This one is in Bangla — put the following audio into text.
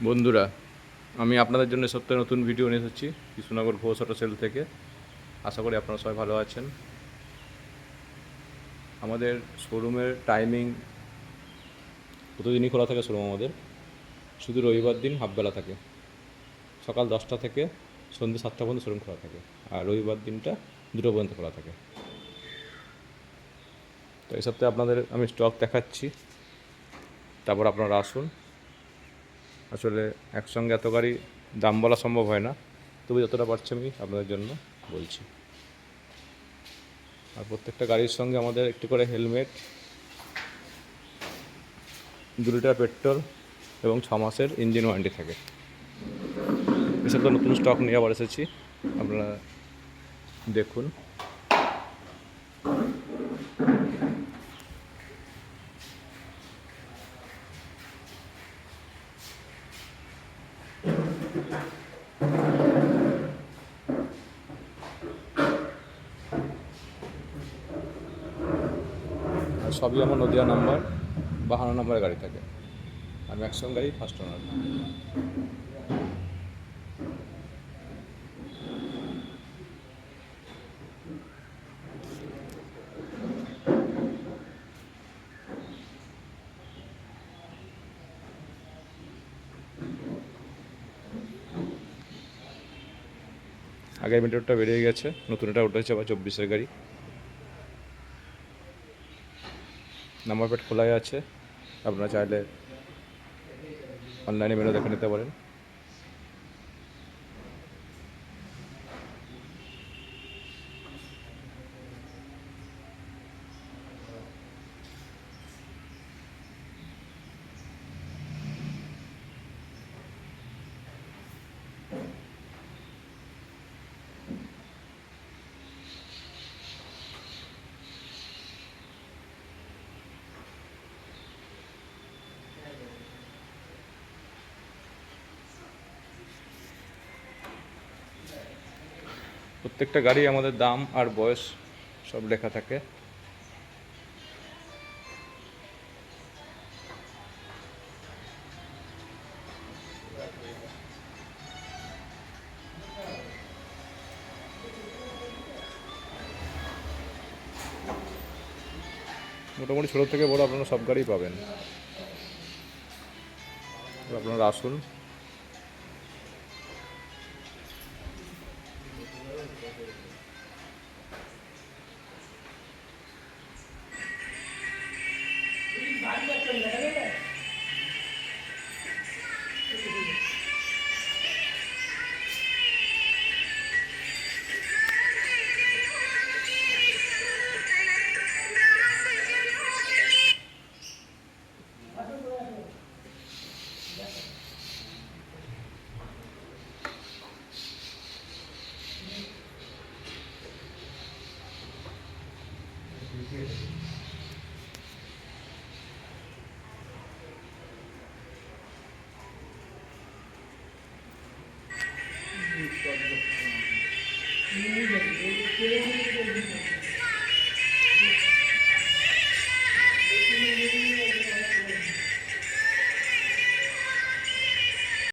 বন্ধুরা, আমি আপনাদের জন্য সপ্তাহে নতুন ভিডিও নিয়ে এসেছি কৃষ্ণনগর ঘোষ অটো সেল থেকে। আশা করি আপনারা সবাই ভালো আছেন। আমাদের শোরুমের টাইমিং প্রতিদিনই খোলা থাকে। শোরুম আমাদের শুধু রবিবার দিন হাফবেলা থাকে, সকাল 10টা থেকে সন্ধ্যে 7টা পর্যন্ত শোরুম খোলা থাকে, আর রবিবার দিনটা 2টো পর্যন্ত খোলা থাকে। তো এই সপ্তাহে আপনাদের আমি স্টক দেখাচ্ছি, তারপর আপনারা আসুন। আসলে একসঙ্গে এত গাড়ি দাম বলা সম্ভব হয় না, তবু যতটা পারছি আমি আপনাদের জন্য বলছি। আর প্রত্যেকটা গাড়ির সঙ্গে আমাদের একটি করে হেলমেট, 2 লিটার পেট্রোল এবং 6 মাসের ইঞ্জিন ওয়ারেন্টি থাকে। এসব তো নতুন স্টক নিয়ে আবার এসেছি, আপনারা দেখুন। আর সবই আমার নদিয়া নাম্বার, 52 নম্বরের গাড়ি থাকে। আর ম্যাক্সিমাম গাড়ি ফার্স্ট ওনার। আগের মিটারটা বেরিয়ে গেছে, নতুন এটা উঠেছে আবার 24-এর গাড়ি। নাম্বার প্লেট খোলাই আছে, আপনারা চাইলে অনলাইনে মেনু দেখে নিতে পারেন। প্রত্যেকটা গাড়ি আমাদের দাম আর বয়স সব লেখা থাকে। মোটামুটি ছোটো থেকে বড় আপনারা সব গাড়ি পাবেন, আপনারা আসুন।